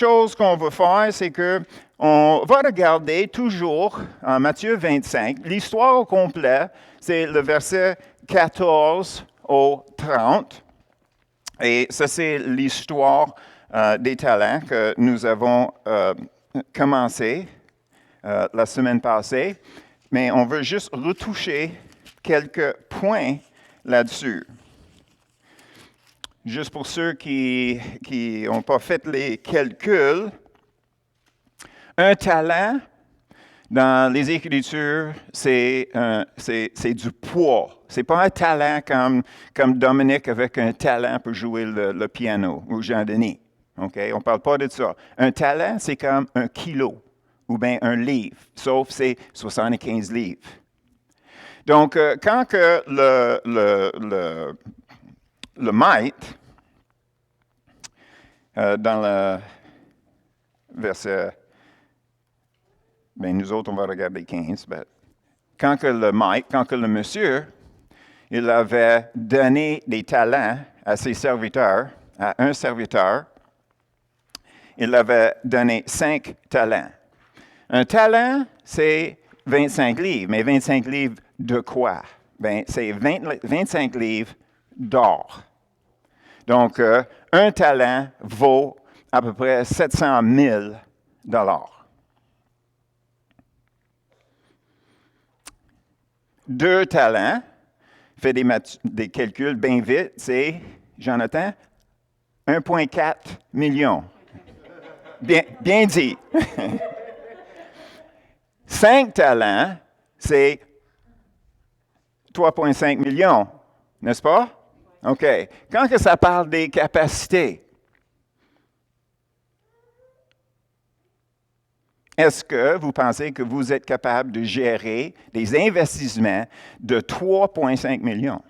chose qu'on va faire, c'est que on va regarder toujours en Matthieu 25. L'histoire au complet, c'est le verset 14 au 30. Et ça, c'est l'histoire des talents que nous avons commencé la semaine passée. Mais on veut juste retoucher quelques points là-dessus. Juste pour ceux qui n'ont pas fait les calculs, un talent, dans les Écritures, c'est du poids. Ce n'est pas un talent comme Dominique avec un talent pour jouer le piano, ou Jean-Denis. Okay? On ne parle pas de ça. Un talent, c'est comme un kilo, ou bien un livre, sauf c'est 75 livres. Donc, quand que le maître, dans le verset, bien, nous autres, on va regarder 15, mais quand que le monsieur, il avait donné des talents à ses serviteurs, à un serviteur, il avait donné 5 talents. Un talent, c'est 25 livres, mais 25 livres de quoi? Bien, c'est 25 livres d'or. Donc, un talent vaut à peu près 700 000 $. 2 talents, fait des calculs bien vite, c'est, Jonathan, 1,4 million. Bien dit. 5 talents, c'est 3,5 millions, n'est-ce pas? OK. Quand que ça parle des capacités, est-ce que vous pensez que vous êtes capable de gérer des investissements de 3,5 millions?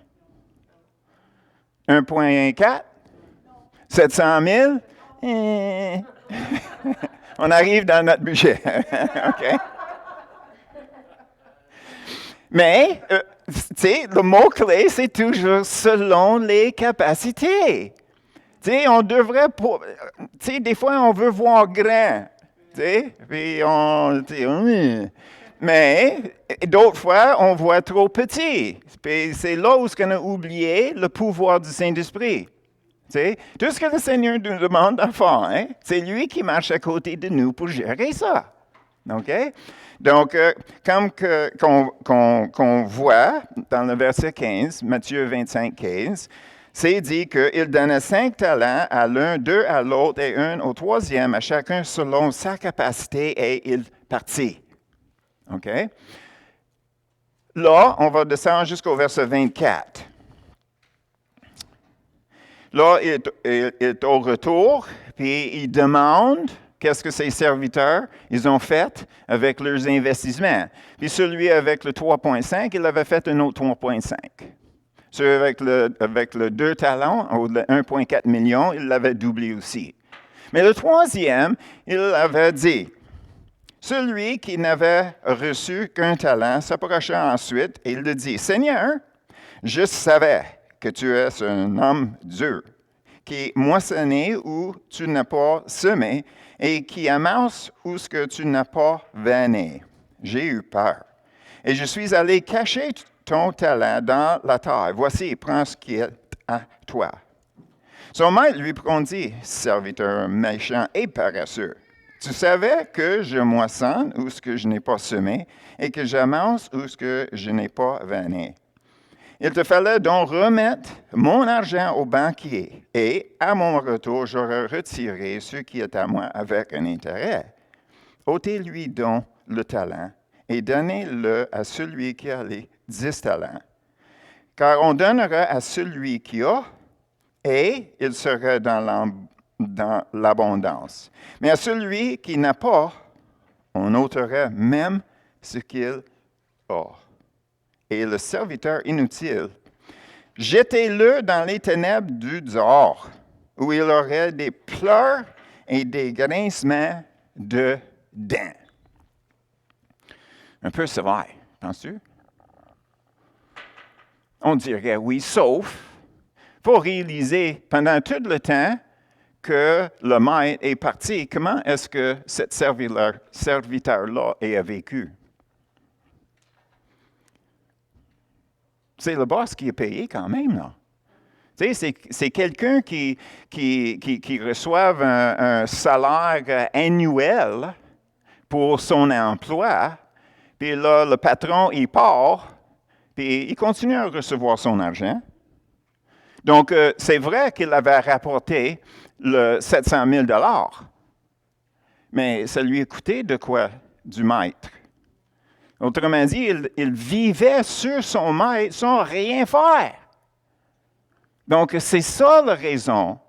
1,4? 700 000? On arrive dans notre budget. OK? Mais, tu sais, le mot-clé, c'est toujours selon les capacités. Tu sais, on devrait, tu sais, des fois, on veut voir grand. Tu sais, puis mais d'autres fois, on voit trop petit. Puis c'est là où on a oublié le pouvoir du Saint-Esprit. Tu sais, tout ce que le Seigneur nous demande de faire, hein, c'est lui qui marche à côté de nous pour gérer ça. OK? Donc, comme qu'on voit dans le verset 15, Matthieu 25, 15, c'est dit qu'il donnait 5 talents à l'un, 2 à l'autre et 1 au troisième, à chacun selon sa capacité, et il partit. OK? Là, on va descendre jusqu'au verset 24. Là, il est au retour, puis il demande qu'est-ce que ses serviteurs ils ont fait avec leurs investissements. Puis celui avec le 3,5, il avait fait un autre 3,5. Celui avec le 2 talents, ou le 1,4 million, il l'avait doublé aussi. Mais le troisième, il avait dit, celui qui n'avait reçu qu'un talent s'approcha ensuite et il lui dit, Seigneur, je savais que tu es un homme dur, qui moissonné où tu n'as pas semé et qui amasse où ce que tu n'as pas vanné. J'ai eu peur. Et je suis allé cacher ton talent dans la terre. Voici, prends ce qui est à toi. Son maître lui répondit, serviteur méchant et paresseux. Tu savais que je moissonne où ce que je n'ai pas semé et que j'amasse où ce que je n'ai pas vanné. Il te fallait donc remettre mon argent au banquier, et à mon retour, j'aurais retiré ce qui est à moi avec un intérêt. Ôtez-lui donc le talent et donnez-le à celui qui a les 10 talents. Car on donnera à celui qui a, et il sera dans l'abondance. Mais à celui qui n'a pas, on ôtera même ce qu'il a. Et le serviteur inutile, jetez-le dans les ténèbres du dehors, où il aurait des pleurs et des grincements de dents. Un peu sévère, penses-tu? On dirait oui, sauf, il faut réaliser pendant tout le temps que le maître est parti, comment est-ce que cet serviteur-là a vécu? C'est le boss qui est payé quand même, là. Tu sais, c'est quelqu'un qui reçoit un salaire annuel pour son emploi, puis là, le patron, il part, puis il continue à recevoir son argent. Donc, c'est vrai qu'il avait rapporté le 700 000 $, mais ça lui a coûté de quoi? Du maître. Autrement dit, il vivait sur son maître sans rien faire. Donc, c'est ça la raison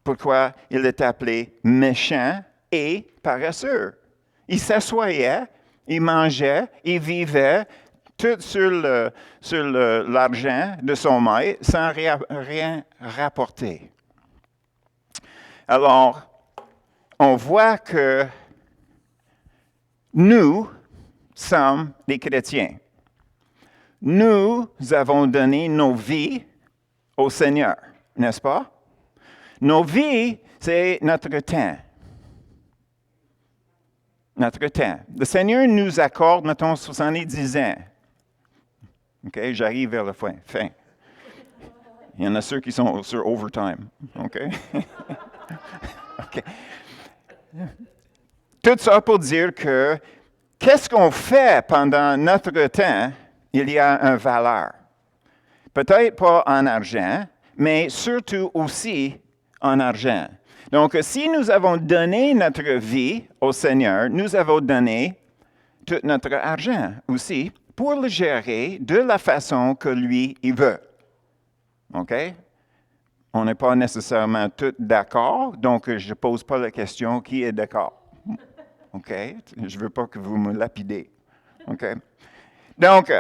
pourquoi il est appelé méchant et paresseux. Il s'assoyait, il mangeait, il vivait tout sur l'argent de son maître sans rien rapporter. Alors, on voit que nous sommes des chrétiens. Nous avons donné nos vies au Seigneur, n'est-ce pas? Nos vies, c'est notre temps. Notre temps. Le Seigneur nous accorde, mettons, 70 ans. OK? J'arrive vers la fin. Il y en a ceux qui sont sur overtime. OK? OK. Tout ça pour dire que qu'est-ce qu'on fait pendant notre temps, il y a une valeur. Peut-être pas en argent, mais surtout aussi en argent. Donc, si nous avons donné notre vie au Seigneur, nous avons donné tout notre argent aussi pour le gérer de la façon que lui, il veut. OK? On n'est pas nécessairement tous d'accord, donc je ne pose pas la question qui est d'accord. OK? Je ne veux pas que vous me lapidez. OK? Donc,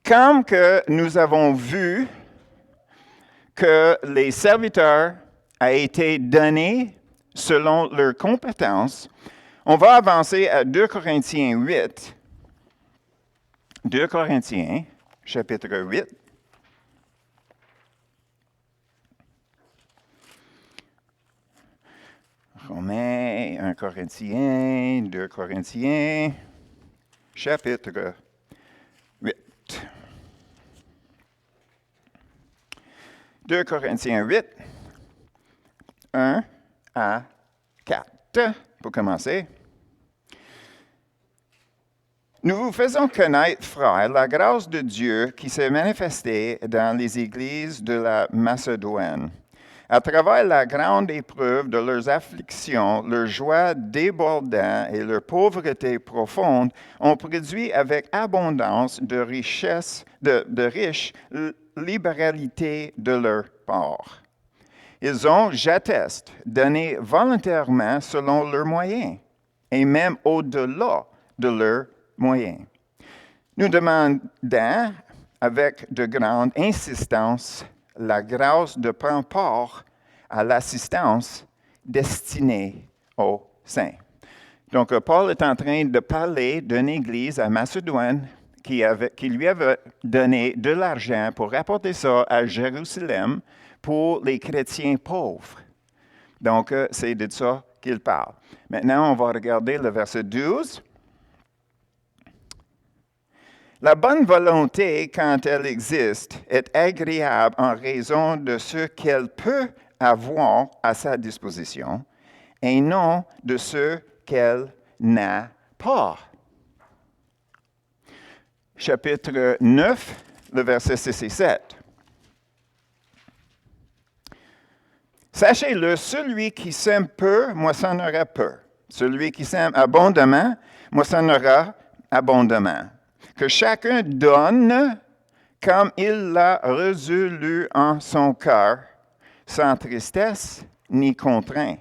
comme que nous avons vu que les serviteurs ont été donnés selon leurs compétences, on va avancer à 2 Corinthiens 8. 2 Corinthiens, chapitre 8. Romains, 1 Corinthiens, 2 Corinthiens, chapitre 8. 2 Corinthiens 8, 1 à 4, pour commencer. Nous vous faisons connaître, frères, la grâce de Dieu qui s'est manifestée dans les églises de la Macédoine. À travers la grande épreuve de leurs afflictions, leur joie débordante et leur pauvreté profonde ont produit avec abondance de richesse, de riche libéralité de leur part. Ils ont, j'atteste, donné volontairement selon leurs moyens, et même au-delà de leurs moyens. Nous demandons avec de grande insistance la grâce de prendre part à l'assistance destinée aux saints. Donc, Paul est en train de parler d'une église à Macédoine qui lui avait donné de l'argent pour rapporter ça à Jérusalem pour les chrétiens pauvres. Donc, c'est de ça qu'il parle. Maintenant, on va regarder le verset 12. La bonne volonté, quand elle existe, est agréable en raison de ce qu'elle peut avoir à sa disposition et non de ce qu'elle n'a pas. Chapitre 9, le verset 6 et 7. Sachez-le, celui qui sème peu, moissonnera peu. Celui qui sème abondamment, moissonnera abondamment. Que chacun donne comme il l'a résolu en son cœur, sans tristesse ni contraint,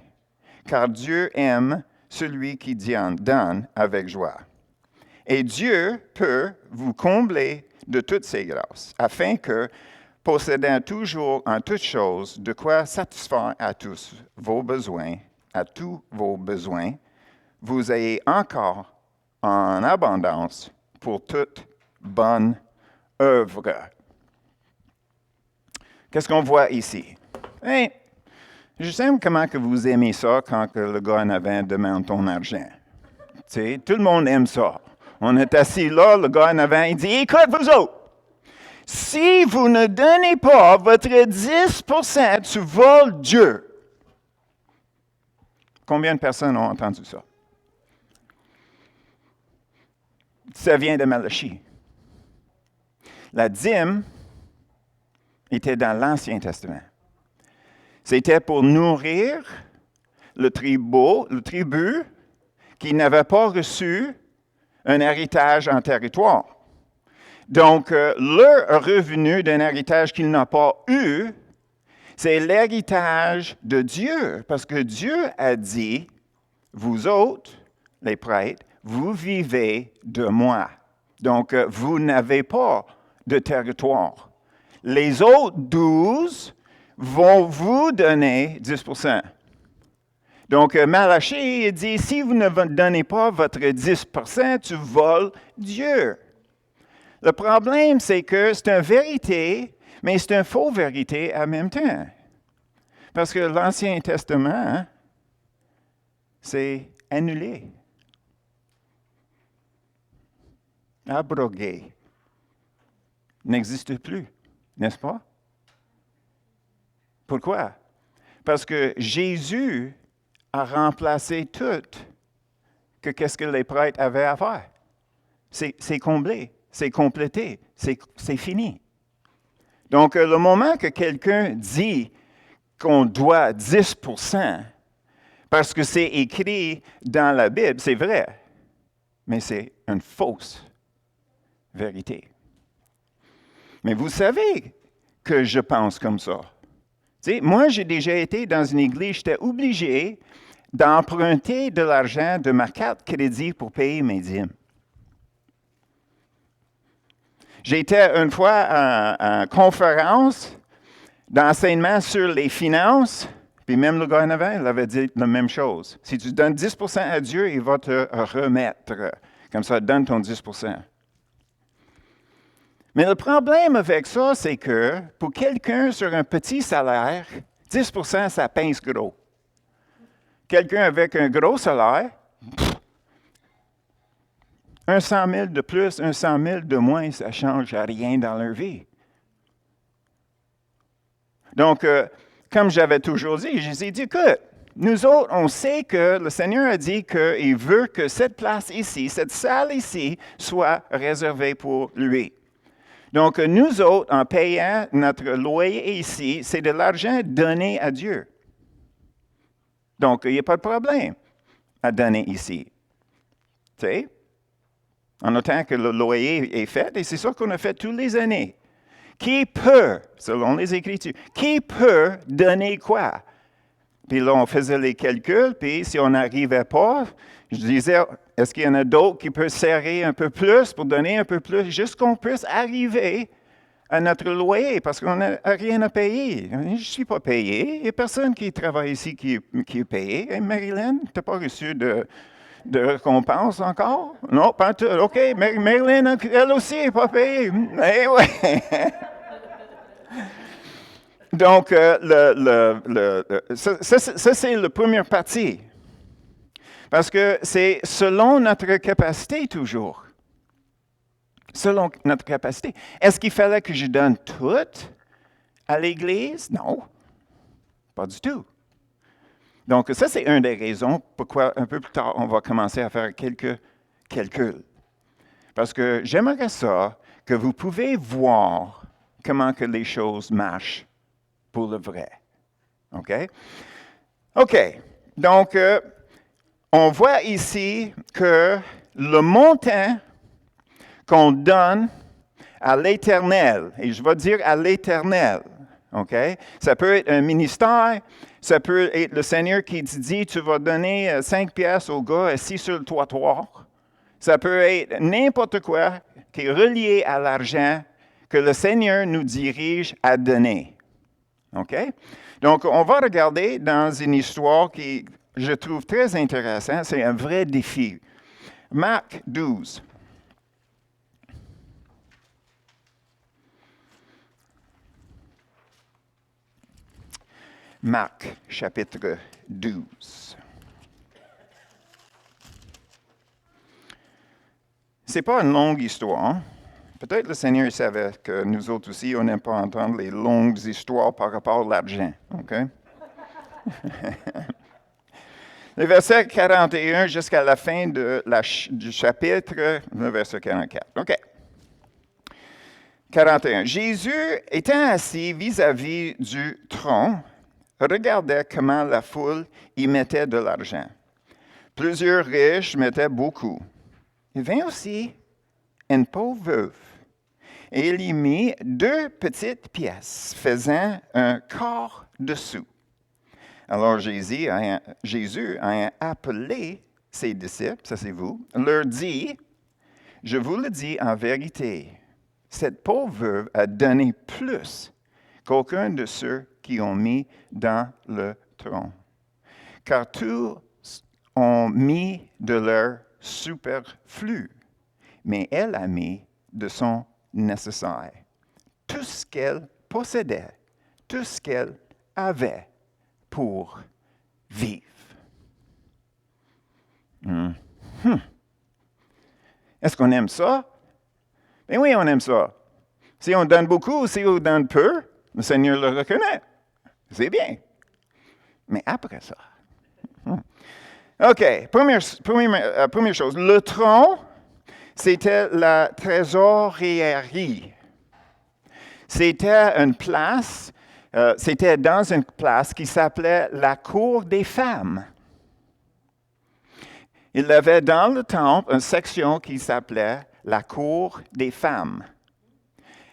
car Dieu aime celui qui donne avec joie. Et Dieu peut vous combler de toutes ses grâces, afin que, possédant toujours en toutes choses de quoi satisfaire à tous vos besoins, vous ayez encore en abondance pour toute bonne œuvre. Qu'est-ce qu'on voit ici? Je sais comment que vous aimez ça quand que le gars en avant demande ton argent. Tu sais, tout le monde aime ça. On est assis là, le gars en avant, il dit, écoute, vous autres, si vous ne donnez pas votre 10%, tu voles Dieu. Combien de personnes ont entendu ça? Ça vient de Malachie. La dîme était dans l'Ancien Testament. C'était pour nourrir le tribu qui n'avait pas reçu un héritage en territoire. Donc, leur revenu d'un héritage qu'il n'a pas eu, c'est l'héritage de Dieu. Parce que Dieu a dit, vous autres, les prêtres, vous vivez de moi. Donc, vous n'avez pas de territoire. Les autres 12 vont vous donner 10%. Donc, Malachie dit, si vous ne donnez pas votre 10%, tu voles Dieu. Le problème, c'est que c'est une vérité, mais c'est une fausse vérité en même temps. Parce que l'Ancien Testament, c'est annulé, abrogué, n'existe plus, n'est-ce pas? Pourquoi? Parce que Jésus a remplacé tout qu'est-ce que les prêtres avaient à faire. C'est comblé, c'est complété, c'est fini. Donc, le moment que quelqu'un dit qu'on doit 10%, parce que c'est écrit dans la Bible, c'est vrai, mais c'est une fausse vérité. Mais vous savez que je pense comme ça. Tu sais, moi, j'ai déjà été dans une église, j'étais obligé d'emprunter de l'argent de ma carte crédit pour payer mes dîmes. J'étais une fois en conférence d'enseignement sur les finances, puis même le gars en avant, il avait dit la même chose. Si tu donnes 10% à Dieu, il va te remettre. Comme ça, donne ton 10%. Mais le problème avec ça, c'est que pour quelqu'un sur un petit salaire, 10%, ça pince gros. Quelqu'un avec un gros salaire, 100 000 de plus, 100 000 de moins, ça ne change rien dans leur vie. Donc, comme j'avais toujours dit, je les ai dit, écoute, nous autres, on sait que le Seigneur a dit qu'il veut que cette place ici, cette salle ici, soit réservée pour lui. Donc, nous autres, en payant notre loyer ici, c'est de l'argent donné à Dieu. Donc, il n'y a pas de problème à donner ici. Tu sais? En autant que le loyer est fait, et c'est ça qu'on a fait toutes les années. Qui peut, selon les Écritures, qui peut donner quoi? Puis là, on faisait les calculs, puis si on n'arrivait pas, je disais, est-ce qu'il y en a d'autres qui peuvent serrer un peu plus pour donner un peu plus, juste qu'on puisse arriver à notre loyer, parce qu'on n'a rien à payer. Je ne suis pas payé. Il n'y a personne qui travaille ici qui est payé. Hey, Marilyn, tu n'as pas reçu de récompense encore? Non, pas tout. OK, Marilyn, elle aussi n'est pas payée. Eh ouais. Donc, ça, c'est la première partie. Parce que c'est selon notre capacité toujours. Selon notre capacité. Est-ce qu'il fallait que je donne tout à l'Église? Non, pas du tout. Donc, ça, c'est une des raisons pourquoi un peu plus tard, on va commencer à faire quelques calculs. Parce que j'aimerais ça que vous pouvez voir comment que les choses marchent pour le vrai. OK? OK. Donc, on voit ici que le montant qu'on donne à l'Éternel, et je vais dire à l'Éternel, OK? Ça peut être un ministère, ça peut être le Seigneur qui te dit, tu vas donner 5 piastres au gars assis sur le trottoir. Ça peut être n'importe quoi qui est relié à l'argent que le Seigneur nous dirige à donner. OK? Donc, on va regarder dans une histoire qui, je trouve très intéressante, c'est un vrai défi. Marc 12. Marc, chapitre 12. Ce n'est pas une longue histoire. Peut-être le Seigneur savait que nous autres aussi, on n'aime pas entendre les longues histoires par rapport à l'argent. OK? Le verset 41 jusqu'à la fin du chapitre, le verset 44. OK. 41. Jésus, étant assis vis-à-vis du tronc, regardait comment la foule y mettait de l'argent. Plusieurs riches mettaient beaucoup. Il vint aussi une pauvre veuve, et il y mit 2 petites pièces, faisant un quart de sou. Alors Jésus, ayant appelé ses disciples, ça c'est vous, leur dit, « Je vous le dis en vérité, cette pauvre veuve a donné plus qu'aucun de ceux qui ont mis dans le tronc. Car tous ont mis de leur superflu, mais elle a mis de son nécessaire. Tout ce qu'elle possédait, tout ce qu'elle avait pour vivre. » Est-ce qu'on aime ça? Ben oui, on aime ça. Si on donne beaucoup ou si on donne peu, le Seigneur le reconnaît. C'est bien. Mais après ça. OK, première chose. Le tronc, c'était la trésorerie. C'était une place, c'était dans une place qui s'appelait la cour des femmes. Il avait dans le temple une section qui s'appelait la cour des femmes.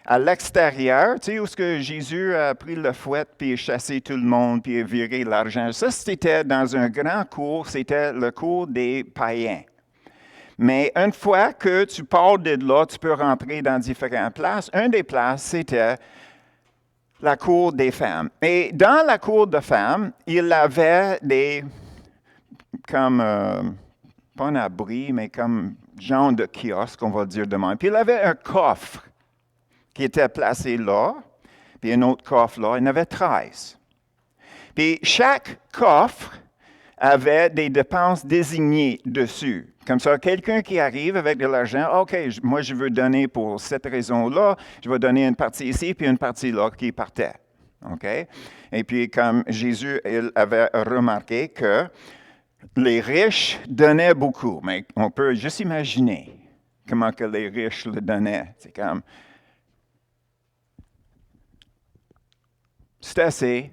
À l'extérieur, tu sais, où est-ce que Jésus a pris le fouet, puis chassé tout le monde, puis viré l'argent. Ça, c'était dans un grand cour, c'était le cour des païens. Mais une fois que tu pars de là, tu peux rentrer dans différentes places. Une des places, c'était la cour des femmes. Et dans la cour des femmes, il avait comme, pas un abri, mais comme genre de kiosque, on va dire de même. Puis il avait un coffre qui était placé là, puis un autre coffre là. Il y en avait 13. Puis chaque coffre avait des dépenses désignées dessus. Comme ça, quelqu'un qui arrive avec de l'argent, OK, moi je veux donner pour cette raison-là, je vais donner une partie ici, puis une partie là qui partait. OK? Et puis comme Jésus il avait remarqué que les riches donnaient beaucoup, mais on peut juste imaginer comment que les riches le donnaient. C'est comme, c'est assez.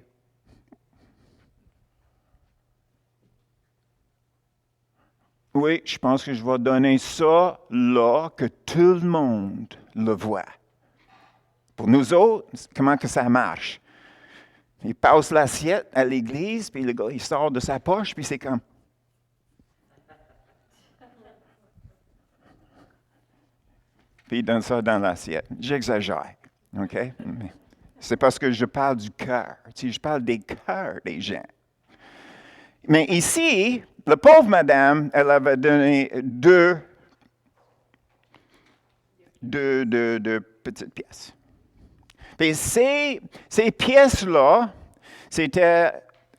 Oui, je pense que je vais donner ça là, que tout le monde le voit. Pour nous autres, comment que ça marche? Il passe l'assiette à l'église, puis le gars, il sort de sa poche, puis c'est comme... Puis il donne ça dans l'assiette. J'exagère, OK? C'est parce que je parle du cœur. Tu sais, je parle des cœurs des gens. Mais ici, la pauvre madame, elle avait donné deux petites pièces. Puis ces pièces-là, c'était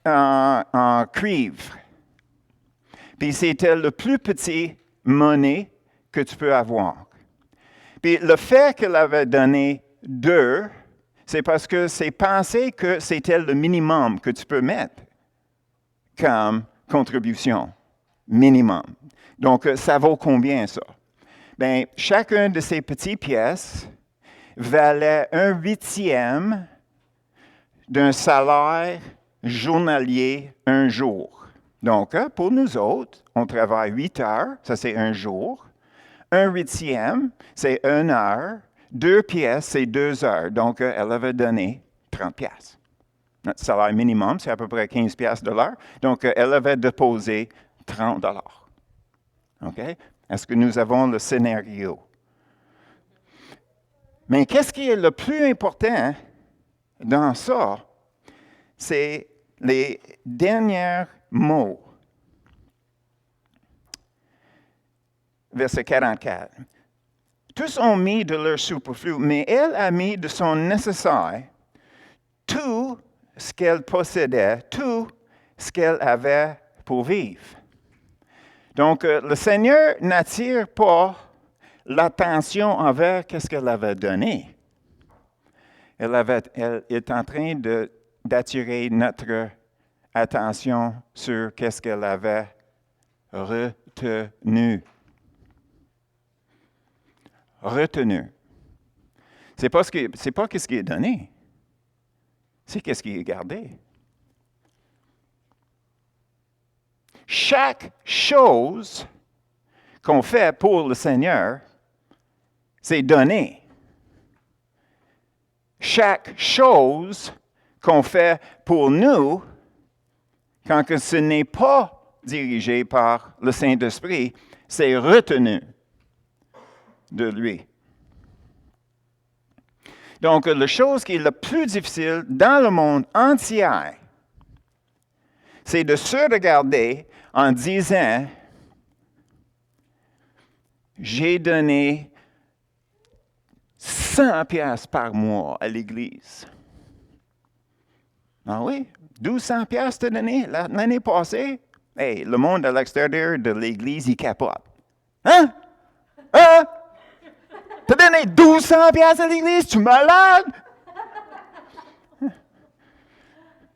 en cuivre. Puis c'était le plus petit monnaie que tu peux avoir. Puis le fait qu'elle avait donné 2, c'est parce que c'est pensé que c'était le minimum que tu peux mettre comme contribution. Minimum. Donc, ça vaut combien ça? Bien, chacune de ces petites pièces valait 1/8 d'un salaire journalier un jour. Donc, pour nous autres, on travaille 8 heures, ça c'est un jour. 1/8, c'est 1 heure. 2 pièces, c'est 2 heures. Donc, elle avait donné 30 pièces. Notre salaire minimum, c'est à peu près 15 pièces de l'heure. Donc, elle avait déposé 30 $. OK? Est-ce que nous avons le scénario? Mais qu'est-ce qui est le plus important dans ça? C'est les derniers mots. Verset 44. Tous ont mis de leur superflu, mais elle a mis de son nécessaire, tout ce qu'elle possédait, tout ce qu'elle avait pour vivre. Donc, le Seigneur n'attire pas l'attention envers ce qu'elle avait donné. Elle est en train d'attirer notre attention sur ce qu'elle avait retenu. Retenu. C'est pas ce qui est donné. C'est ce qui est gardé. Chaque chose qu'on fait pour le Seigneur, c'est donné. Chaque chose qu'on fait pour nous, quand ce n'est pas dirigé par le Saint-Esprit, c'est retenu de lui. Donc, la chose qui est la plus difficile dans le monde entier, c'est de se regarder en disant, j'ai donné 100 piastres par mois à l'Église. Ah oui? 1200 piastres t'as donné l'année passée? Hey, le monde à l'extérieur de l'Église, il capote. Hein? Hein? T'as donné 1200 piastres à l'Église? Tu es malade?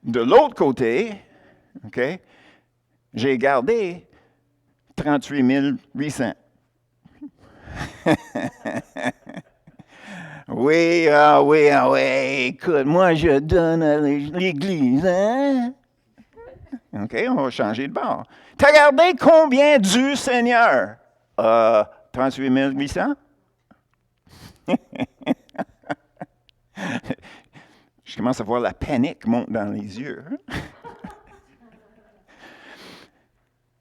De l'autre côté, OK, j'ai gardé 38 800. Oui, écoute, moi je donne à l'Église, hein? OK, on va changer de bord. T'as gardé combien du Seigneur? 38 800? Je commence à voir la panique monter dans les yeux.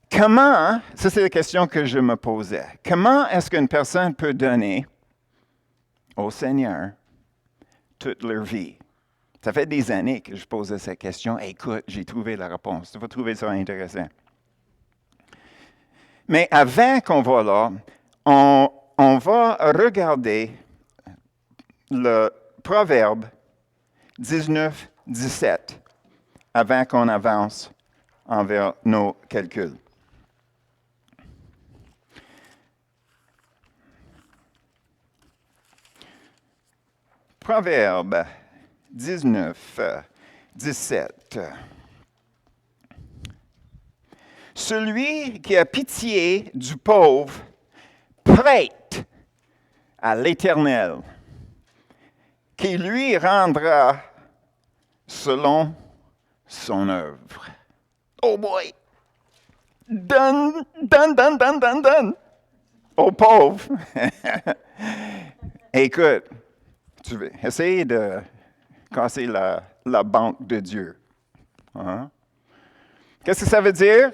Comment, ça c'est la question que je me posais, comment est-ce qu'une personne peut donner au Seigneur toute leur vie? Ça fait des années que je posais cette question. Écoute, j'ai trouvé la réponse. Tu vas trouver ça intéressant. Mais avant qu'on va là, on va regarder le Proverbe 19, 17 avant qu'on avance envers nos calculs. Proverbe 19, 17. Celui qui a pitié du pauvre prête à l'Éternel, qui lui rendra selon son œuvre. Oh boy! Donne aux pauvres. Écoute, tu veux essayer de casser la banque de Dieu. Hein? Qu'est-ce que ça veut dire?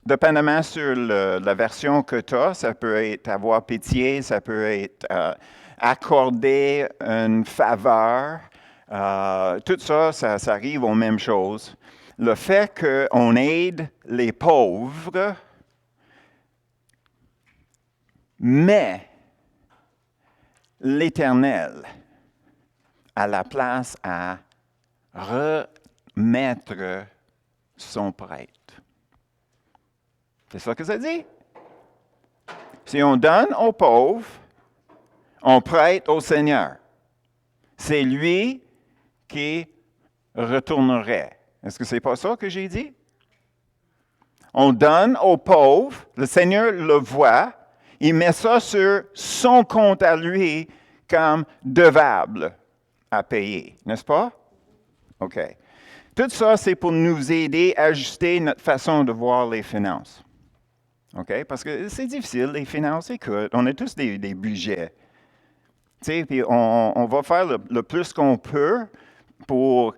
Dépendamment sur la version que tu as, ça peut être avoir pitié, ça peut être accorder une faveur. Tout ça, ça arrive aux mêmes choses. Le fait qu'on aide les pauvres met l'Éternel à la place à remettre son prêtre. C'est ça que ça dit. Si on donne aux pauvres, on prête au Seigneur. C'est lui qui retournerait. Est-ce que c'est pas ça que j'ai dit? On donne aux pauvres, le Seigneur le voit, il met ça sur son compte à lui comme devable à payer, n'est-ce pas? OK. Tout ça, c'est pour nous aider à ajuster notre façon de voir les finances. OK? Parce que c'est difficile, les finances, écoute, on a tous des budgets. Tu sais, puis on va faire le plus qu'on peut pour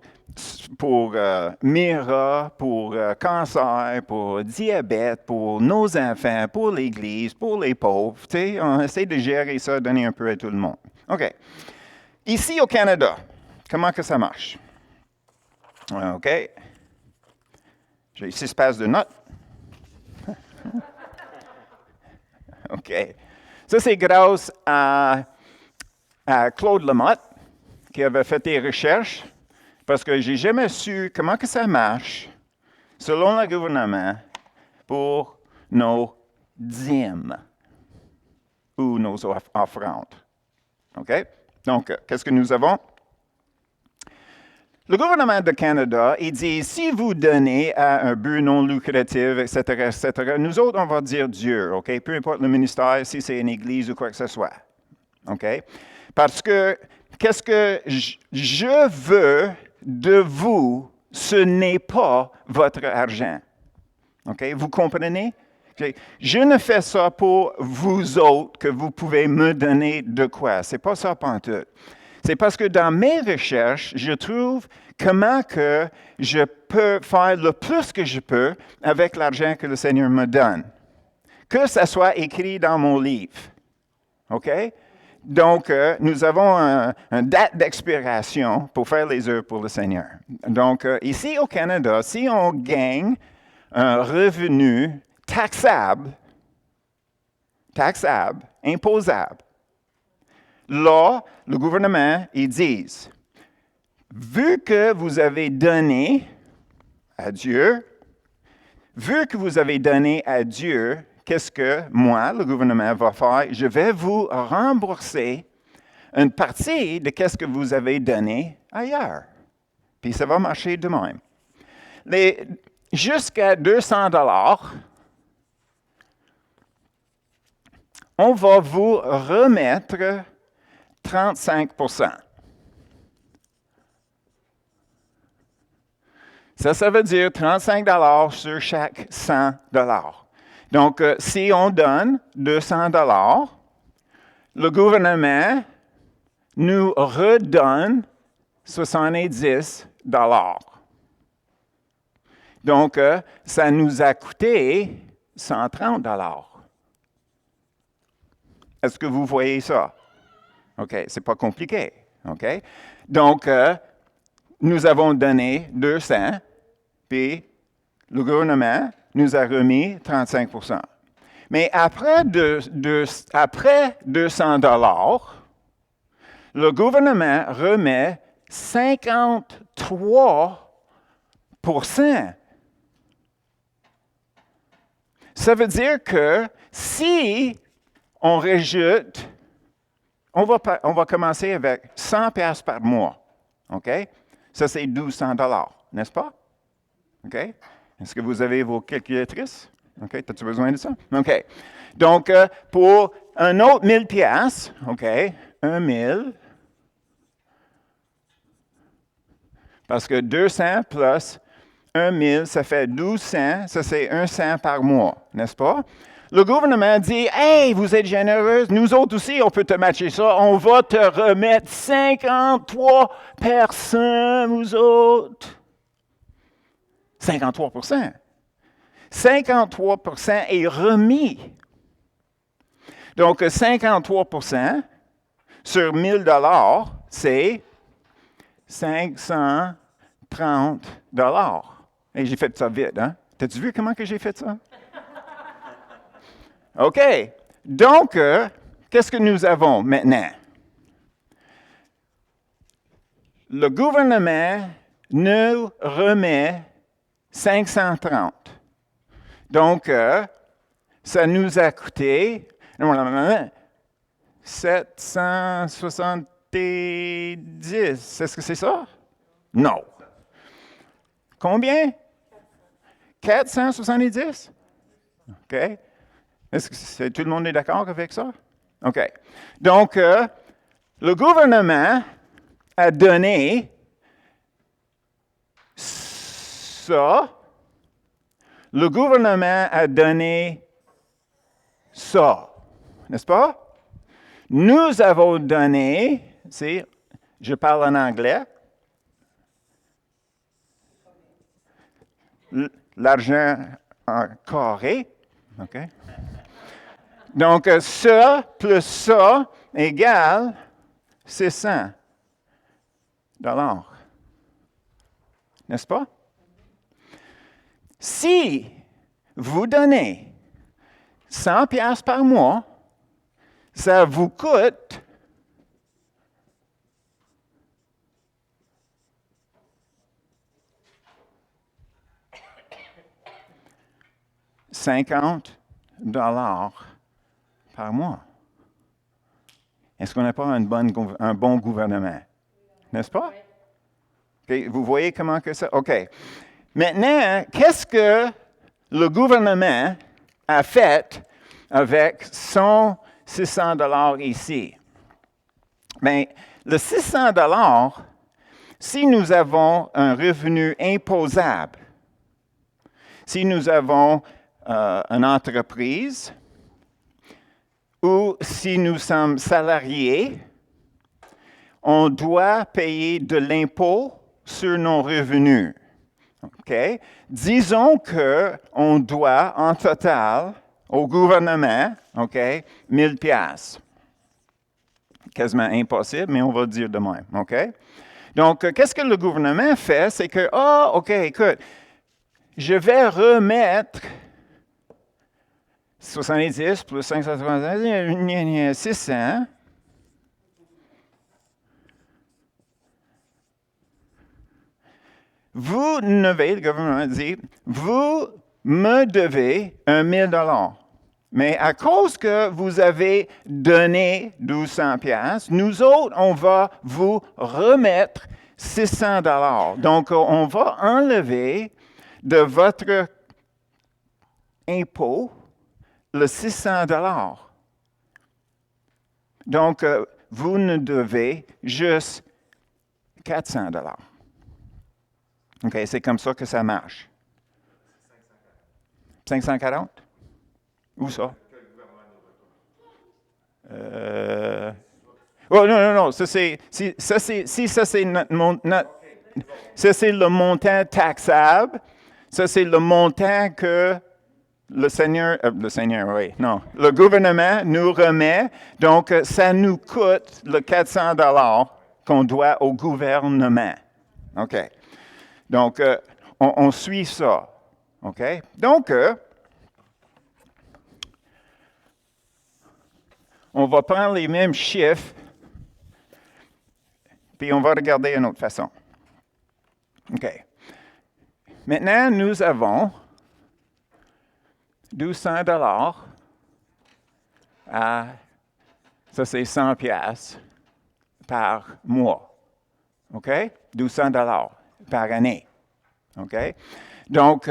Mira, pour cancer, pour diabète, pour nos enfants, pour l'Église, pour les pauvres. Tu sais, on essaie de gérer ça, donner un peu à tout le monde. OK. Ici au Canada, comment que ça marche? OK. J'ai 6 pages de notes. OK. Ça, c'est grâce à Claude Lamotte, qui avait fait des recherches Parce que j'ai jamais su comment que ça marche, selon le gouvernement, pour nos dîmes ou nos offrandes. OK? Donc, qu'est-ce que nous avons? Le gouvernement du Canada, il dit, si vous donnez à un but non lucratif, etc., nous autres, on va dire Dieu, OK? Peu importe le ministère, si c'est une église ou quoi que ce soit. OK? Parce que, qu'est-ce que je veux de vous, ce n'est pas votre argent. OK? Vous comprenez? Je ne fais ça pour vous autres que vous pouvez me donner de quoi. C'est pas ça pantoute. C'est parce que dans mes recherches, je trouve comment que je peux faire le plus que je peux avec l'argent que le Seigneur me donne. Que ça soit écrit dans mon livre. OK? Donc, nous avons une date d'expiration pour faire les œuvres pour le Seigneur. Donc, ici au Canada, si on gagne un revenu taxable, imposable, là, le gouvernement, ils disent, vu que vous avez donné à Dieu, qu'est-ce que moi, le gouvernement, va faire? Je vais vous rembourser une partie de qu'est-ce que vous avez donné ailleurs. Puis ça va marcher de même. Jusqu'à 200 $, on va vous remettre 35 %. Ça veut dire 35 $ sur chaque 100 $. Donc, si on donne 200 $, le gouvernement nous redonne 70 $. Donc, ça nous a coûté 130 $. Est-ce que vous voyez ça? OK, c'est pas compliqué. OK? Donc, nous avons donné 200, puis le gouvernement nous a remis 35 %. Mais après 200 $, le gouvernement remet 53 %. Ça veut dire que si on rajoute, on va commencer avec 100 $ par mois. OK? Ça, c'est 1200 $, n'est-ce pas? OK? Est-ce que vous avez vos calculatrices? OK? As-tu besoin de ça? OK. Donc, pour un autre 1000 $, OK? 1000. Parce que 200 plus 1000, ça fait 1200. Ça, c'est 100 par mois, n'est-ce pas? Le gouvernement dit, « Hey, vous êtes généreuse, nous autres aussi, on peut te matcher ça. On va te remettre 53 personnes, vous autres. » 53 %. 53 % est remis. Donc, 53 % sur 1000 $, c'est 530 $. Et j'ai fait ça vite, hein? T'as-tu vu comment que j'ai fait ça? OK. Donc, qu'est-ce que nous avons maintenant? Le gouvernement nous remet 530. Donc, ça nous a coûté 770. Est-ce que c'est ça? Non. Combien? 470? OK. Est-ce que tout le monde est d'accord avec ça? OK. Donc, le gouvernement a donné ça. Le gouvernement a donné ça. N'est-ce pas? Nous avons donné, je parle en anglais, l'argent en carré. OK? Donc, ça plus ça égale 600 $. N'est-ce pas? Si vous donnez 100 $ par mois, ça vous coûte $50 par mois. Est-ce qu'on n'a pas un bon gouvernement? N'est-ce pas? Okay, vous voyez comment que ça? OK. Maintenant, qu'est-ce que le gouvernement a fait avec son $600 ici? Bien, le $600, si nous avons un revenu imposable, si nous avons une entreprise ou si nous sommes salariés, on doit payer de l'impôt sur nos revenus. Okay? Disons qu'on doit en total au gouvernement, okay, 1000 pièces. Quasiment impossible, mais on va le dire de même. Okay? Donc, qu'est-ce que le gouvernement fait? C'est que, OK, écoute, je vais remettre 70 plus 570, 600. Vous devez, le gouvernement dit, vous me devez $1,000. Mais à cause que vous avez donné 1200 pièces, nous autres, on va vous remettre $600. Donc, on va enlever de votre impôt le $600. Donc, vous ne devez juste $400. OK, c'est comme ça que ça marche. 540? Où ça? Oh non. Ça c'est le montant taxable. Ça c'est le montant que le gouvernement nous remet. Donc ça nous coûte le $400 qu'on doit au gouvernement. OK. Donc on suit ça. OK? Donc on va prendre les mêmes chiffres, puis on va regarder d'une autre façon. OK. Maintenant, nous avons $1200 à, ça c'est 100 pièces par mois. OK? $1200 par année. OK? Donc,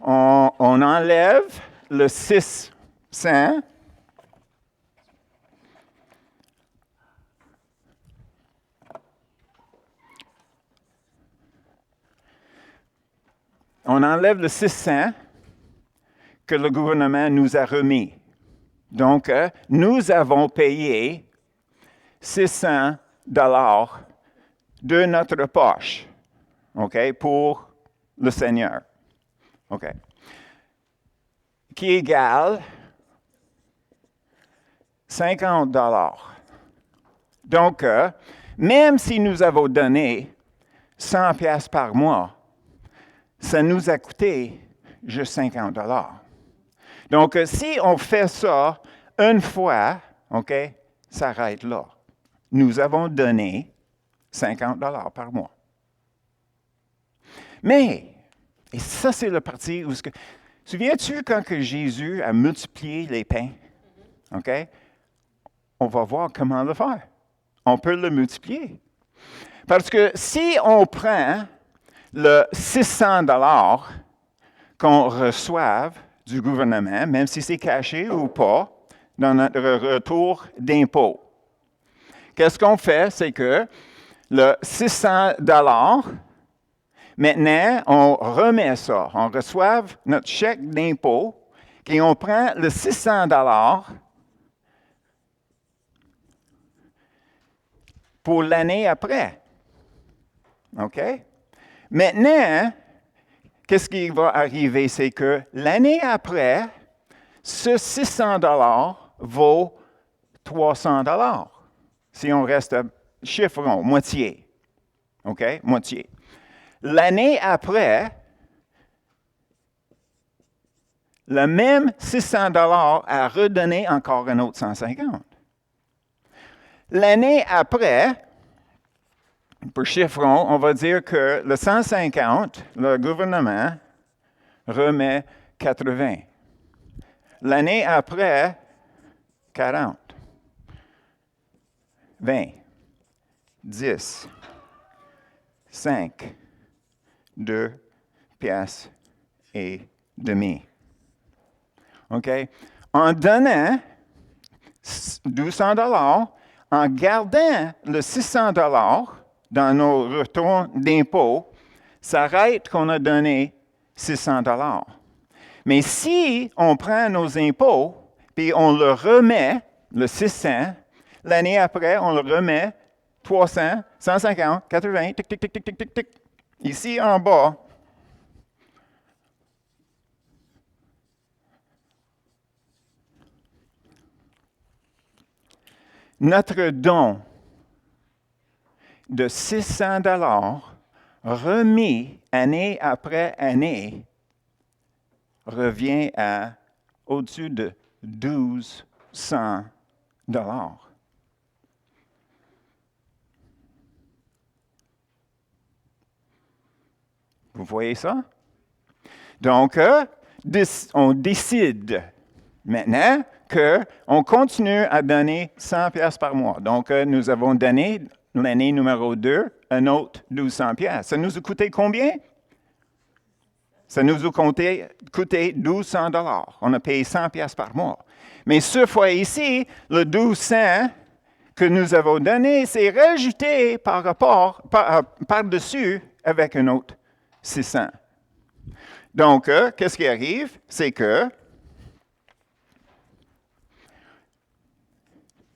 on enlève le 600. On enlève le 600 que le gouvernement nous a remis. Donc, nous avons payé $600 de notre poche, OK, pour le Seigneur. OK. Qui égale $50. Donc, même si nous avons donné 100 pièces par mois, ça nous a coûté juste $50. Donc, si on fait ça une fois, OK, ça arrête là. Nous avons donné $50 par mois. Mais, et ça c'est le parti où... Souviens-tu quand que Jésus a multiplié les pains? OK? On va voir comment le faire. On peut le multiplier. Parce que si on prend le $600 qu'on reçoive du gouvernement, même si c'est caché ou pas, dans notre retour d'impôt, qu'est-ce qu'on fait? C'est que le $600, maintenant, on remet ça. On reçoit notre chèque d'impôt et on prend le $600 pour l'année après. OK? Maintenant, qu'est-ce qui va arriver? C'est que l'année après, ce $600 vaut $300. Si on reste chiffron, moitié. OK? Moitié. L'année après, le même $600 a redonné encore un autre 150. L'année après, pour chiffron, on va dire que le 150, le gouvernement remet 80. l'année après, 40, 20, 10, 5, 2 piastres et demi. OK? En donnant 1200 $, en gardant le 600 $ dans nos retours d'impôts, ça arrête qu'on a donné 600 $. Mais si on prend nos impôts, puis on le remet, le 600, l'année après, on le remet 300, 150, 80, tic, tic, tic, tic, tic, tic, tic. Ici en bas, notre don de 600 $ remis année après année revient à au-dessus de 1200 $. Vous voyez ça? Donc, on décide maintenant qu'on continue à donner 100 pièces par mois. Donc, nous avons donné l'année numéro 2 un autre 1200 pièces. Ça nous a coûté combien? Ça nous a coûté 1200 $. On a payé 100 pièces par mois. Mais ce fois ici, le 1200 que nous avons donné, c'est rajouté par-dessus avec un autre 600. Donc, qu'est-ce qui arrive? C'est que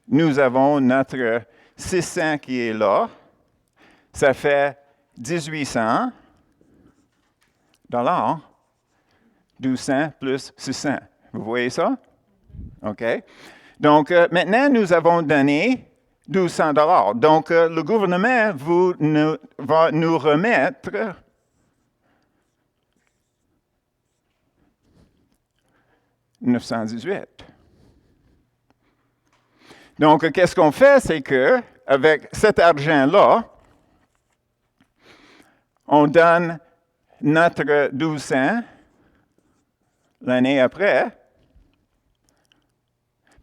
nous avons notre 600 qui est là. Ça fait 1800 $. 1200 plus 600. Vous voyez ça? OK. Donc, maintenant, nous avons donné 1200 $. Donc, le gouvernement va nous remettre $918. Donc, qu'est-ce qu'on fait? C'est qu'avec cet argent-là, on donne notre 1200 l'année après,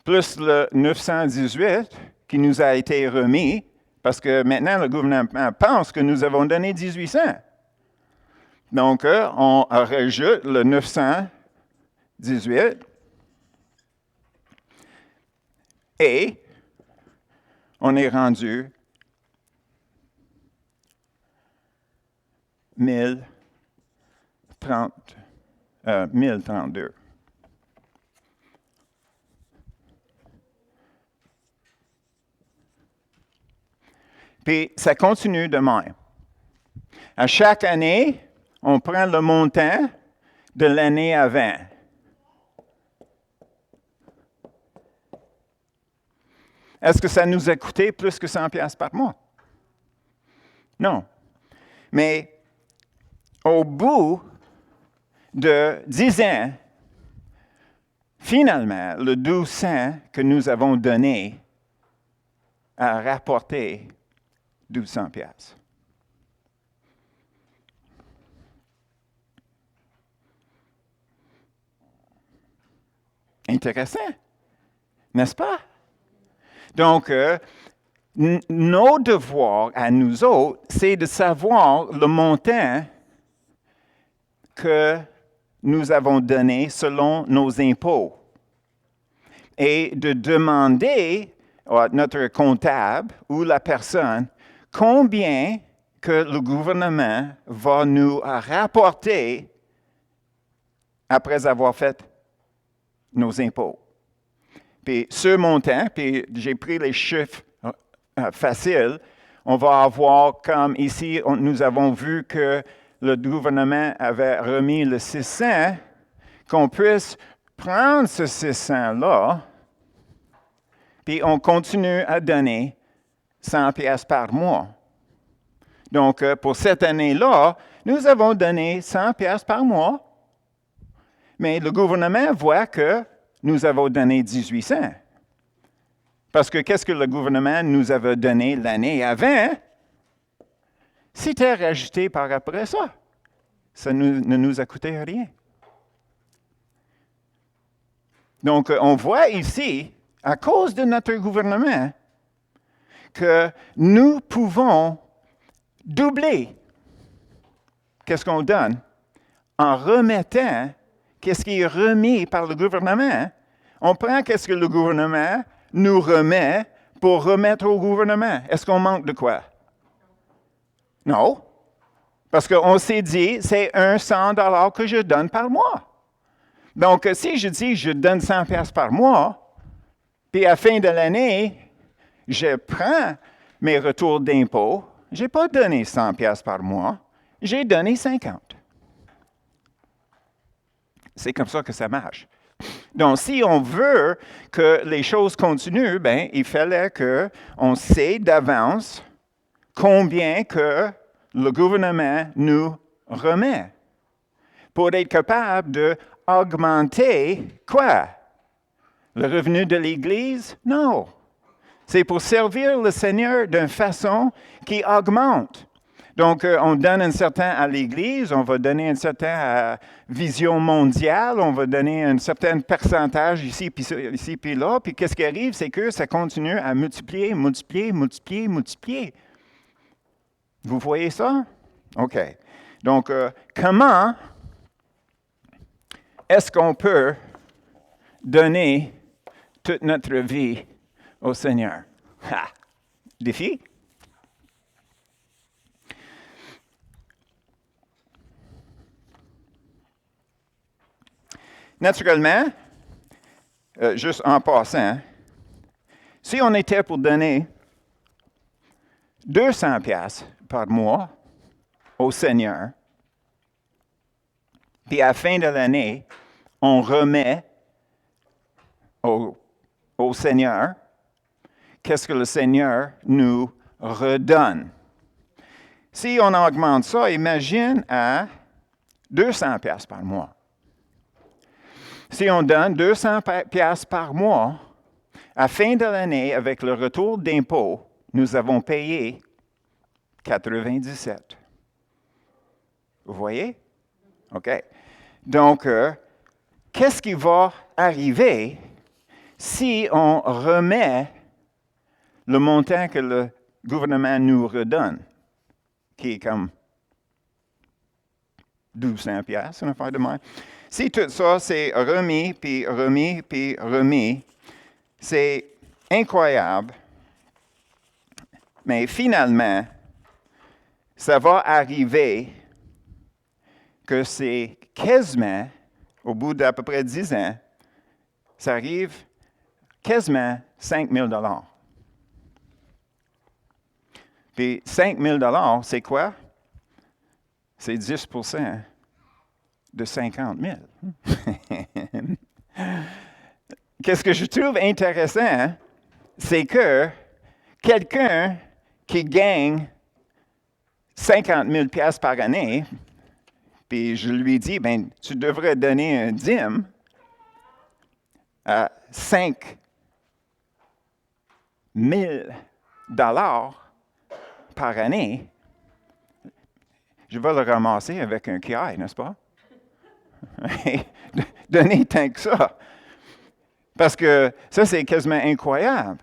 plus le 918 qui nous a été remis, parce que maintenant, le gouvernement pense que nous avons donné 1800. Donc, on rajoute le 918 et on est rendu 1032. Puis, ça continue de même. À chaque année, on prend le montant de l'année avant. Est-ce que ça nous a coûté plus que 100 pièces par mois? Non. Mais au bout de 10 ans, finalement, le 1200 que nous avons donné a rapporté 1200 pièces. Intéressant, n'est-ce pas? Donc, nos devoirs à nous autres, c'est de savoir le montant que nous avons donné selon nos impôts et de demander à notre comptable ou la personne combien que le gouvernement va nous rapporter après avoir fait nos impôts. Puis ce montant, puis j'ai pris les chiffres faciles, on va avoir comme ici, nous avons vu que le gouvernement avait remis le 600, qu'on puisse prendre ce 600-là, puis on continue à donner 100 pièces par mois. Donc, pour cette année-là, nous avons donné 100 pièces par mois, mais le gouvernement voit que nous avons donné 1800. Parce que qu'est-ce que le gouvernement nous avait donné l'année avant? C'était rajouté par après ça. Ça ne nous a coûté rien. Donc, on voit ici, à cause de notre gouvernement, que nous pouvons doubler qu'est-ce qu'on donne en remettant qu'est-ce qui est remis par le gouvernement. On prend qu'est-ce que le gouvernement nous remet pour remettre au gouvernement. Est-ce qu'on manque de quoi? Non. Parce qu'on s'est dit, c'est un 100 $ que je donne par mois. Donc, si je dis, je donne 100 $ par mois, puis à la fin de l'année, je prends mes retours d'impôts, je n'ai pas donné 100 $ par mois, j'ai donné 50. C'est comme ça que ça marche. Donc, si on veut que les choses continuent, ben, il fallait qu'on sait d'avance combien que le gouvernement nous remet pour être capable d'augmenter quoi? Le revenu de l'Église? Non. C'est pour servir le Seigneur d'une façon qui augmente. Donc, on donne un certain à l'Église, on va donner un certain à Vision mondiale, on va donner un certain pourcentage ici puis là. Puis qu'est-ce qui arrive, c'est que ça continue à multiplier. Vous voyez ça? OK. Donc, comment est-ce qu'on peut donner toute notre vie au Seigneur? Ha! Défi? Naturellement, juste en passant, si on était pour donner 200 $ par mois au Seigneur, puis à la fin de l'année, on remet au Seigneur, qu'est-ce que le Seigneur nous redonne? Si on augmente ça, imagine à 200 $ par mois. Si on donne 200 $ par mois, à la fin de l'année, avec le retour d'impôt, nous avons payé 97. Vous voyez? OK. Donc, qu'est-ce qui va arriver si on remet le montant que le gouvernement nous redonne, qui est comme 1200 $, une affaire de même? Si tout ça, c'est remis, puis remis, puis remis, c'est incroyable. Mais finalement, ça va arriver que c'est quasiment, au bout d'à peu près 10 ans, ça arrive quasiment 5 000 $. Puis 5 000 $, c'est quoi? C'est 10 % de 50 000. Qu'est-ce que je trouve intéressant, c'est que quelqu'un qui gagne 50 000 $ par année, puis je lui dis, ben, tu devrais donner un dîme à 5 000 $ par année, je vais le ramasser avec un kiaï, n'est-ce pas? Donner tant que ça. Parce que ça, c'est quasiment incroyable.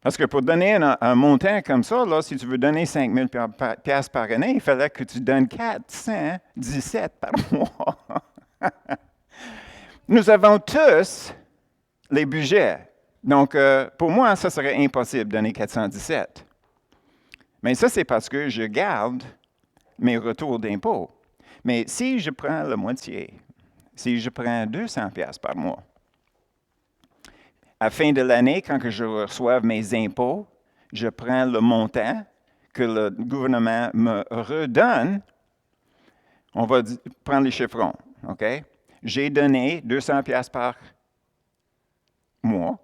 Parce que pour donner un montant comme ça, là, si tu veux donner 5 000 $ par année, il fallait que tu donnes 417 par mois. Nous avons tous les budgets. Donc, pour moi, ça serait impossible de donner 417. Mais ça, c'est parce que je garde mes retours d'impôts. Mais si je prends la moitié, si je prends 200 $ par mois, à la fin de l'année, quand je reçois mes impôts, je prends le montant que le gouvernement me redonne. On va prendre les chiffrons, OK? J'ai donné 200 $ par mois.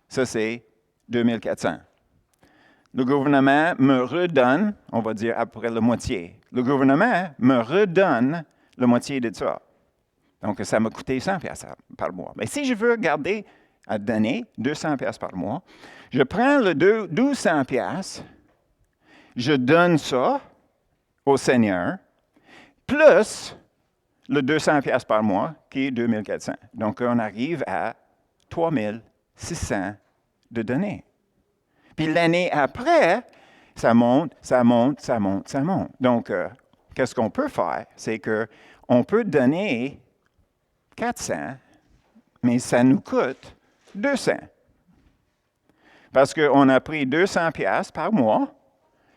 Ça, c'est 2400. Le gouvernement me redonne, on va dire à peu près la moitié. Le gouvernement me redonne la moitié de ça. Donc, ça m'a coûté 100 $ par mois. Mais si je veux garder à donner 200 $ par mois, je prends le 1200 $, je donne ça au Seigneur, plus le 200 pièces par mois, qui est 2400. Donc, on arrive à 3600 de données. Puis l'année après, ça monte, ça monte, ça monte, ça monte. Donc, qu'est-ce qu'on peut faire? C'est qu'on peut donner 400, mais ça nous coûte 200. Parce qu'on a pris 200 pièces par mois.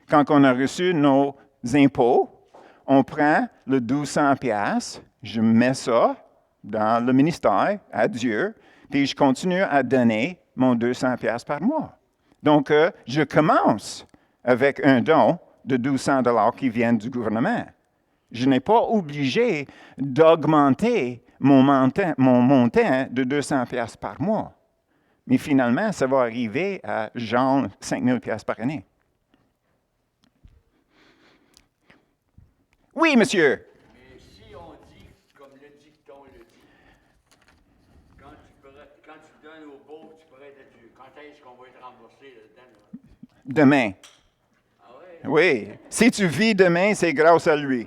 Quand on a reçu nos impôts, on prend le 1200 pièces, je mets ça dans le ministère à Dieu, puis je continue à donner mon 200 pièces par mois. Donc, je commence avec un don de 1200 $ qui vient du gouvernement. Je n'ai pas obligé d'augmenter mon montant de 200 pièces par mois. Mais finalement, ça va arriver à genre 5000 pièces par année. Oui, monsieur. Mais si on dit, comme le dicton le dit, quand tu donnes aux pauvres, tu prêtes à Dieu. Quand est-ce qu'on va être remboursé là-dedans? Demain. Ah ouais? Oui. Si tu vis demain, c'est grâce à lui.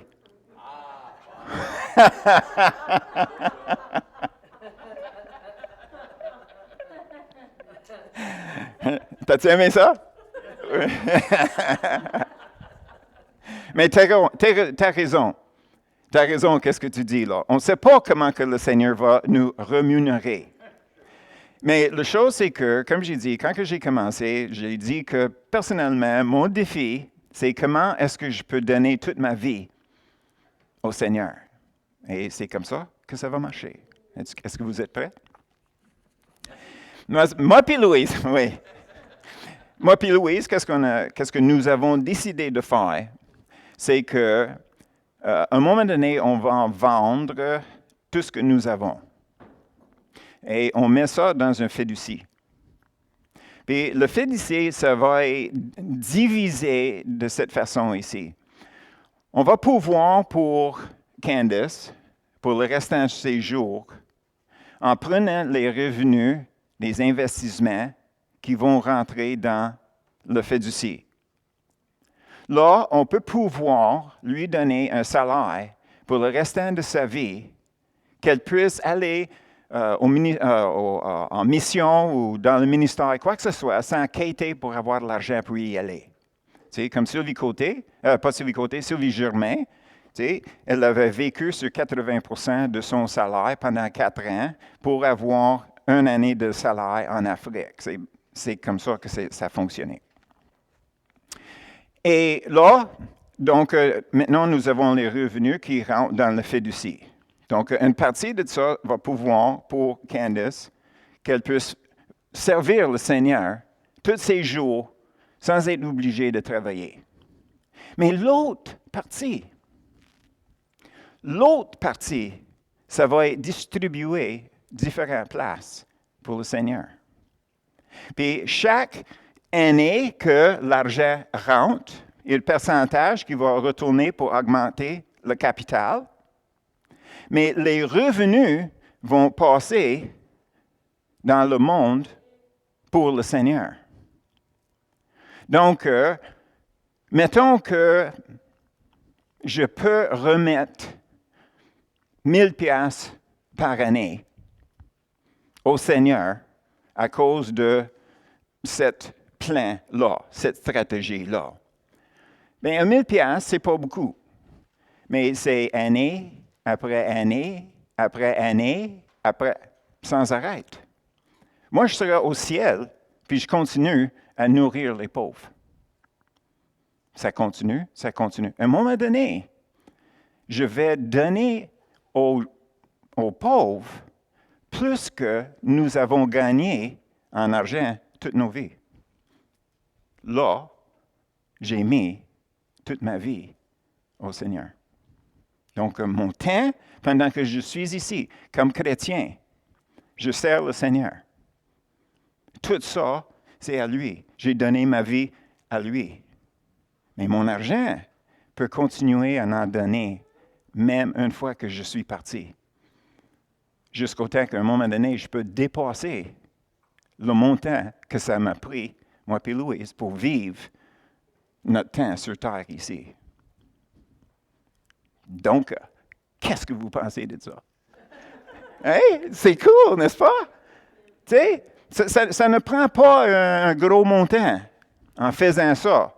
T'as-tu aimé ça? Mais t'as raison. T'as raison, qu'est-ce que tu dis là? On ne sait pas comment que le Seigneur va nous rémunérer. Mais la chose, c'est que, comme j'ai dit, quand j'ai commencé, j'ai dit que personnellement, mon défi, c'est comment est-ce que je peux donner toute ma vie au Seigneur. Et c'est comme ça que ça va marcher. Est-ce que vous êtes prêts? Moi puis Louise, oui. Moi puis Louise, qu'est-ce que nous avons décidé de faire? C'est qu'à un moment donné, on va vendre tout ce que nous avons. Et on met ça dans un fiducie. Puis le fiducie, ça va être divisé de cette façon ici. On va pouvoir pour Candace, pour le restant de ses jours, en prenant les revenus des investissements qui vont rentrer dans le fiducie. Là, on peut pouvoir lui donner un salaire pour le restant de sa vie, qu'elle puisse aller en mission ou dans le ministère, quoi que ce soit, sans quêter pour avoir de l'argent pour y aller. Tu sais, comme Sylvie Côté, Sylvie Germain, tu sais, elle avait vécu sur 80% de son salaire pendant 4 ans pour avoir une année de salaire en Afrique. C'est comme ça que ça fonctionnait. Et là, donc, maintenant, nous avons les revenus qui rentrent dans le fiducie. Donc, une partie de ça va pouvoir, pour Candace, qu'elle puisse servir le Seigneur tous ses jours sans être obligée de travailler. Mais l'autre partie, ça va être distribué différentes places pour le Seigneur. Puis chaque année que l'argent rentre, il y a le pourcentage qui va retourner pour augmenter le capital. Mais les revenus vont passer dans le monde pour le Seigneur. Donc, mettons que je peux remettre 1000 pièces par année au Seigneur à cause de cette plan-là, cette stratégie-là. Bien, 1000 pièces, c'est pas beaucoup. Mais c'est année après année, après année, sans arrêt. Moi, je serai au ciel, puis je continue à nourrir les pauvres. Ça continue, ça continue. À un moment donné, je vais donner aux pauvres plus que nous avons gagné en argent toute nos vies. Là, j'ai mis toute ma vie au Seigneur. Donc, mon temps, pendant que je suis ici, comme chrétien, je sers le Seigneur. Tout ça, c'est à lui. J'ai donné ma vie à lui. Mais mon argent peut continuer à en donner, même une fois que je suis parti. Jusqu'au temps qu'à un moment donné, je peux dépasser le montant que ça m'a pris, moi et Louise, pour vivre notre temps sur terre ici. Donc, Qu'est-ce que vous pensez de ça? Hey, c'est cool, n'est-ce pas? Tu sais, ça ne prend pas un gros montant en faisant ça.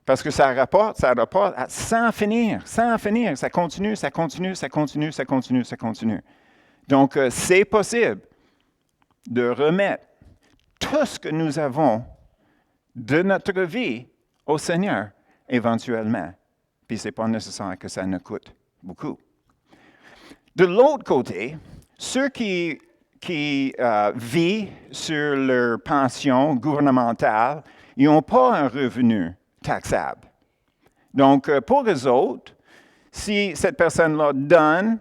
Parce que ça rapporte sans finir. Ça continue. Donc, c'est possible de remettre tout ce que nous avons de notre vie au Seigneur éventuellement. Puis, ce n'est pas nécessaire que ça nous coûte beaucoup. De l'autre côté, ceux qui vivent sur leur pension gouvernementale, ils n'ont pas un revenu taxable. Donc, pour eux autres, si cette personne-là donne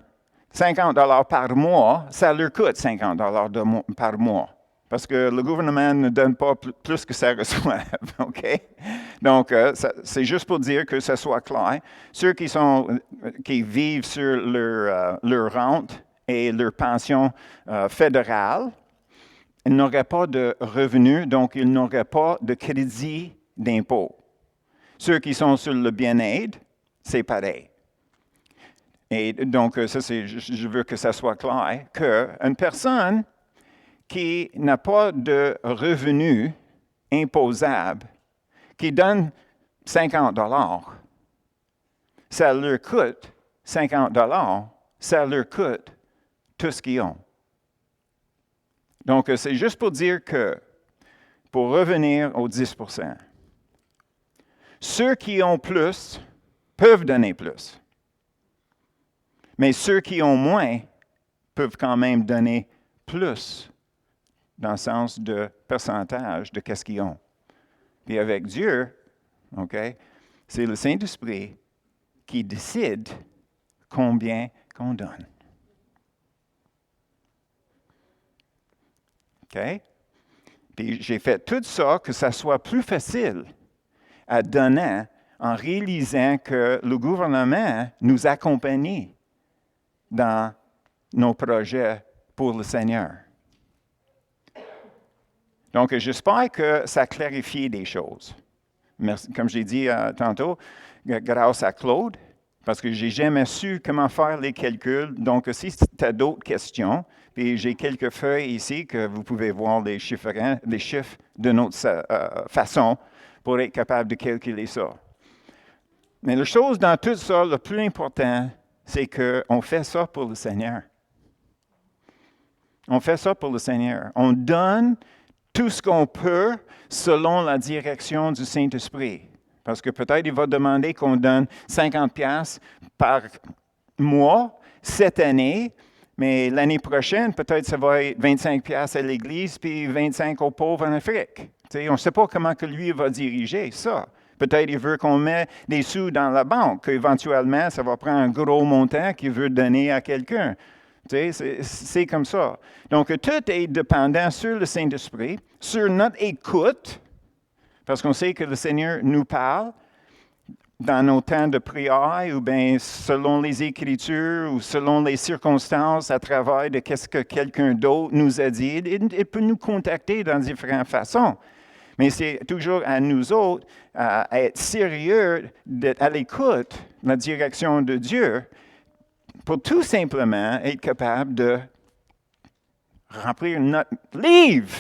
50 $ par mois, ça leur coûte 50 $ par mois. Parce que le gouvernement ne donne pas plus que ça reçoit. OK? Donc, c'est juste pour dire que ça soit clair. Ceux qui vivent sur leur rente et leur pension fédérale, ils n'auraient pas de revenus, donc ils n'auraient pas de crédit d'impôt. Ceux qui sont sur le bien-aide, c'est pareil. Et donc, je veux que ça soit clair, qu'une personne qui n'a pas de revenus imposables, qui donne 50 $, ça leur coûte 50 $, ça leur coûte tout ce qu'ils ont. Donc, c'est juste pour dire que, pour revenir aux 10 %, ceux qui ont plus peuvent donner plus. Mais ceux qui ont moins peuvent quand même donner plus, dans le sens de pourcentage de qu'est-ce qu'ils ont. Puis avec Dieu, OK, c'est le Saint-Esprit qui décide combien qu'on donne. OK? Puis j'ai fait tout ça que ça soit plus facile à donner en réalisant que le gouvernement nous accompagne dans nos projets pour le Seigneur. Donc, j'espère que ça clarifie des choses. Merci, comme j'ai dit tantôt, grâce à Claude, parce que je n'ai jamais su comment faire les calculs. Donc, si tu as d'autres questions, puis j'ai quelques feuilles ici que vous pouvez voir les chiffres de notre façon pour être capable de calculer ça. Mais la chose dans tout ça, le plus important, c'est qu'on fait ça pour le Seigneur. On fait ça pour le Seigneur. On donne tout ce qu'on peut selon la direction du Saint-Esprit. Parce que peut-être il va demander qu'on donne 50 $ par mois cette année, mais l'année prochaine, peut-être ça va être 25 $ à l'Église puis 25 aux pauvres en Afrique. On ne sait pas comment que lui va diriger ça. Peut-être il veut qu'on mette des sous dans la banque, qu'éventuellement, ça va prendre un gros montant qu'il veut donner à quelqu'un. C'est comme ça. Donc, tout est dépendant sur le Saint-Esprit, sur notre écoute, parce qu'on sait que le Seigneur nous parle dans nos temps de prière, ou bien selon les Écritures, ou selon les circonstances, à travers de qu'est-ce que quelqu'un d'autre nous a dit. Il peut nous contacter dans différentes façons. Mais c'est toujours à nous autres à être sérieux, d'être à l'écoute de la direction de Dieu, pour tout simplement être capable de remplir notre livre.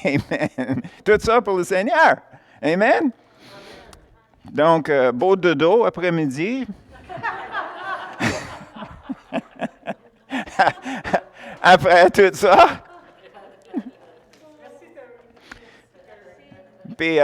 Amen. Tout ça pour le Seigneur. Amen. Donc, beau dodo après-midi. Après tout ça. Puis,